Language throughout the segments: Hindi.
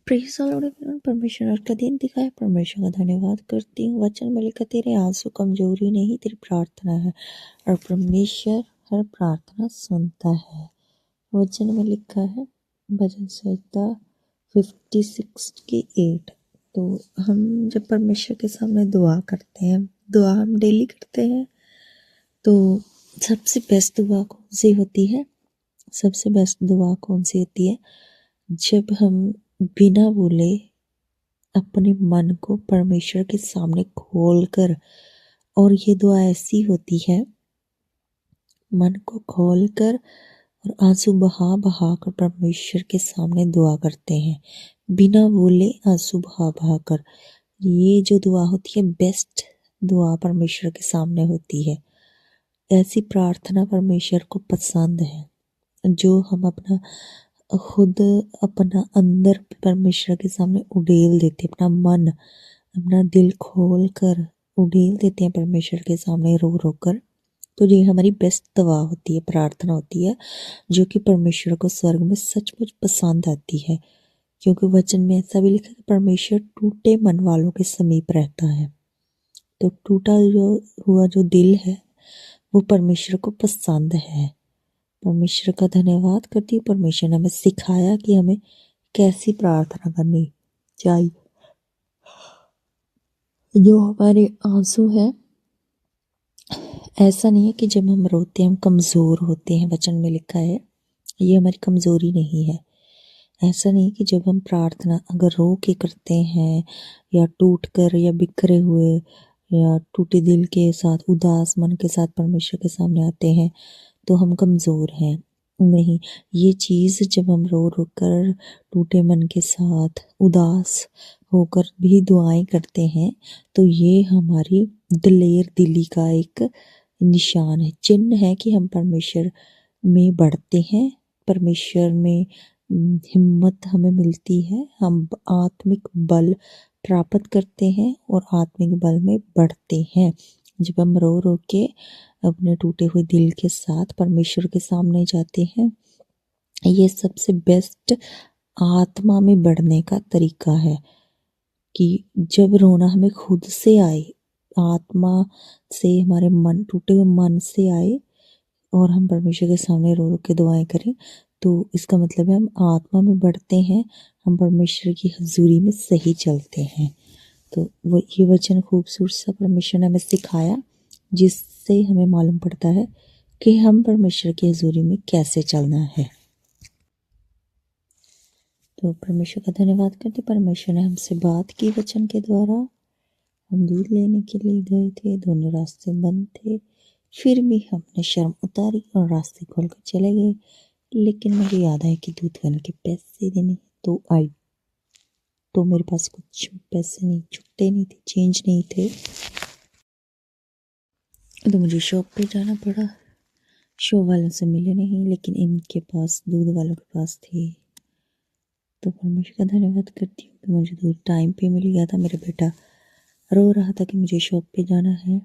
परमेश्वर का दिन दिखाए, परमेश्वर का धन्यवाद करती हूँ। वचन में लिखा, तेरे आंसू कमजोरी नहीं, तेरी प्रार्थना है, और परमेश्वर हर प्रार्थना सुनता है। वचन में लिखा है भजन संहिता 56 की 8। तो हम जब परमेश्वर के सामने दुआ करते हैं, दुआ हम डेली करते हैं, तो सबसे बेस्ट दुआ कौन सी होती है? सबसे बेस्ट दुआ कौन सी होती है? जब हम बिना बोले अपने मन को परमेश्वर के सामने खोलकर, और ये दुआ ऐसी होती है, मन को खोलकर और आंसू बहा बहा कर परमेश्वर के सामने दुआ करते हैं, बिना बोले आंसू बहा बहा कर। ये जो दुआ होती है, बेस्ट दुआ परमेश्वर के सामने होती है। ऐसी प्रार्थना परमेश्वर को पसंद है, जो हम अपना खुद अपना अंदर परमेश्वर के सामने उड़ेल देते, अपना मन अपना दिल खोल कर उड़ेल देते हैं परमेश्वर के सामने रो रो कर। तो ये हमारी बेस्ट दुआ होती है, प्रार्थना होती है, जो कि परमेश्वर को स्वर्ग में सचमुच पसंद आती है। क्योंकि वचन में ऐसा भी लिखा है कि परमेश्वर टूटे मन वालों के समीप रहता है। तो टूटा हुआ जो दिल है वो परमेश्वर को पसंद है। परमेश्वर का धन्यवाद करती हूँ। परमेश्वर ने हमें सिखाया कि हमें कैसी प्रार्थना करनी चाहिए। जो हमारे आंसू है, ऐसा नहीं है कि जब हम रोते हैं हम कमज़ोर होते हैं। वचन में लिखा है ये हमारी कमज़ोरी नहीं है। ऐसा नहीं कि जब हम प्रार्थना अगर रो के करते हैं, या टूट कर, या बिखरे हुए, या टूटे दिल के साथ, उदास मन के साथ परमेश्वर के सामने आते हैं, तो हम कमज़ोर हैं। नहीं, ये चीज़ जब हम रो रो कर टूटे मन के साथ उदास होकर भी दुआएं करते हैं, तो ये हमारी दिलेर दिली का एक निशान है, चिन्ह है कि हम परमेश्वर में बढ़ते हैं, परमेश्वर में हिम्मत हमें मिलती है, हम आत्मिक बल प्राप्त करते हैं और आत्मिक बल में बढ़ते हैं। जब हम रो रो के अपने टूटे हुए दिल के साथ परमेश्वर के सामने जाते हैं, ये सबसे बेस्ट आत्मा में बढ़ने का तरीका है। कि जब रोना हमें खुद से आए, आत्मा से, हमारे मन टूटे हुए मन से आए, और हम परमेश्वर के सामने रो रो के दुआएं करें, तो इसका मतलब है हम आत्मा में बढ़ते हैं, हम परमेश्वर की हजूरी में सही चलते हैं। तो वो ये वचन खूबसूरत सा परमेश्वर ने हमें सिखाया, जिससे हमें मालूम पड़ता है कि हम परमेश्वर की हजूरी में कैसे चलना है। तो परमेश्वर का धन्यवाद करते। परमेश्वर ने हमसे बात की वचन के द्वारा। हम दूध लेने के लिए गए थे, दोनों रास्ते बंद थे, फिर भी हमने शर्म उतारी और रास्ते खोल कर चले गए। लेकिन मुझे याद आया कि दूध वाले के पैसे देने, तो मेरे पास कुछ पैसे नहीं, छुट्टे नहीं थे, चेंज नहीं थे, तो मुझे शॉप पे जाना पड़ा। शॉप वालों से मिले नहीं, लेकिन इनके पास, दूध वालों के पास थे। तो परमेश्वर का धन्यवाद करती हूँ कि मुझे दूध टाइम पे मिल गया था। मेरा बेटा रो रहा था कि मुझे शॉप पे जाना है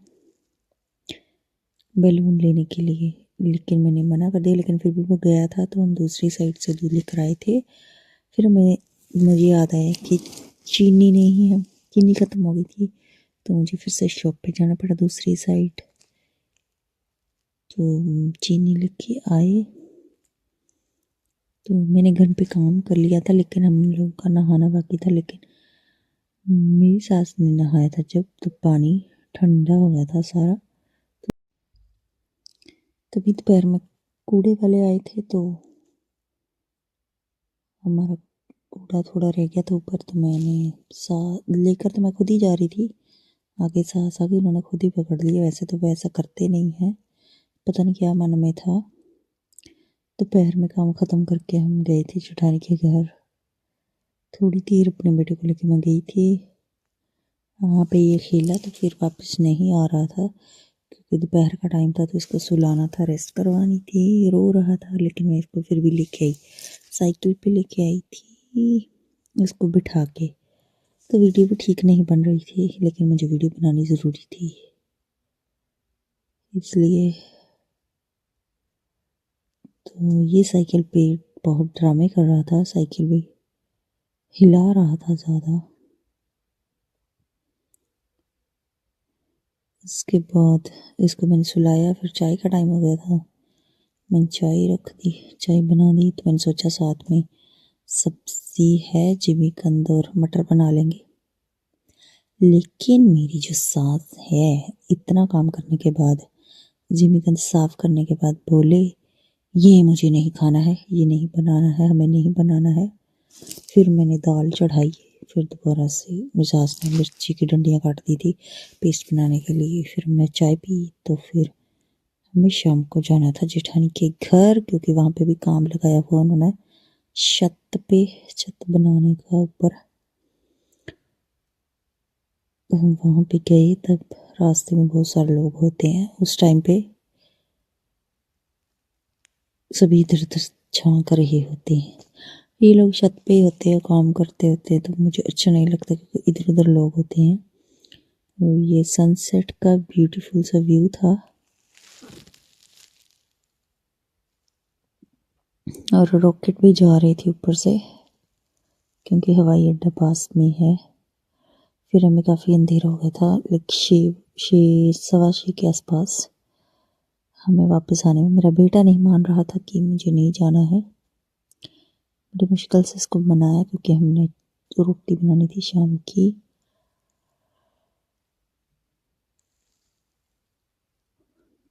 बैलून लेने के लिए, लेकिन मैंने मना कर दिया। लेकिन फिर भी वो गया था, तो हम दूसरी साइड से दूध लेकर आए थे। फिर मुझे याद आया कि चीनी नहीं है, चीनी ख़त्म हो गई थी, तो मुझे फिर से शॉप पे जाना पड़ा दूसरी साइड। तो चीनी लेके आए, तो मैंने घर पे काम कर लिया था, लेकिन हम लोग का नहाना बाकी था। लेकिन मेरी सास ने नहाया था जब, तो पानी ठंडा हो गया था सारा। तभी दोपहर में कूड़े वाले आए थे, तो हमारा कूड़ा थोड़ा रह गया था ऊपर, तो मैंने लेकर, तो मैं खुद ही जा रही थी, आगे सास आ गई, उन्होंने खुद ही पकड़ लिया। वैसे तो वैसा करते नहीं हैं, पता नहीं क्या मन में था। दोपहर में काम ख़त्म करके हम गए थे जेठानी के घर। थोड़ी देर अपने बेटे को लेकर मैं गई थी, वहाँ पे ये खेला, तो फिर वापस नहीं आ रहा था, क्योंकि दोपहर का टाइम था, तो इसको सुलाना था, रेस्ट करवानी थी। रो रहा था, लेकिन मैं इसको फिर भी लेके आई, साइकिल पे लेके आई थी इसको बिठा के। तो वीडियो भी ठीक नहीं बन रही थी, लेकिन मुझे वीडियो बनानी ज़रूरी थी, इसलिए। तो ये साइकिल पे बहुत ड्रामे कर रहा था, साइकिल भी हिला रहा था ज़्यादा। इसके बाद इसको मैंने सुलाया, फिर चाय का टाइम हो गया था, मैंने चाय रख दी, चाय बना दी। तो मैंने सोचा साथ में सब्जी है, जिमीकंद और मटर बना लेंगे। लेकिन मेरी जो सास है, इतना काम करने के बाद, जिमीकंद साफ करने के बाद बोले ये मुझे नहीं खाना है, ये नहीं बनाना है, हमें नहीं बनाना है। फिर मैंने दाल चढ़ाई, फिर दोबारा से मेरी सास ने मिर्ची की डंडियाँ काट दी थी पेस्ट बनाने के लिए। फिर मैं चाय पी, तो फिर हमें शाम को जाना था जेठानी के घर, क्योंकि वहाँ पे भी काम लगाया हुआ उन्होंने छत पे, छत बनाने का ऊपर। वहाँ पे गए, तब रास्ते में बहुत सारे लोग होते हैं उस टाइम पे, सभी इधर उधर झांक रहे होते हैं। ये लोग छत पे होते हैं, काम करते होते हैं, तो मुझे अच्छा नहीं लगता क्योंकि इधर उधर लोग होते हैं। तो ये सनसेट का ब्यूटीफुल सा व्यू था, और रॉकेट भी जा रही थी ऊपर से क्योंकि हवाई अड्डा पास में है। फिर हमें काफ़ी अंधेरा हो गया था, लाइक 6 6 के आसपास हमें वापस आने में। मेरा बेटा नहीं मान रहा था कि मुझे नहीं जाना है, बड़ी मुश्किल से इसको मनाया क्योंकि हमने रोटी बनानी थी शाम की।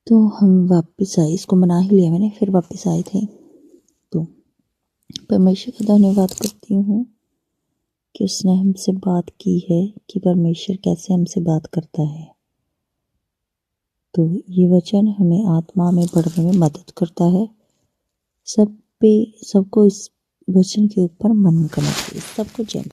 तो हम वापस आए, इसको मना ही लिया मैंने, फिर वापस आए थे। तो परमेश्वर का धन्यवाद करती हूँ कि उसने हमसे बात की है, कि परमेश्वर कैसे हमसे बात करता है। तो ये वचन हमें आत्मा में बढ़ने में मदद करता है। सबको इस वचन के ऊपर मनन करना चाहिए। सबको जय।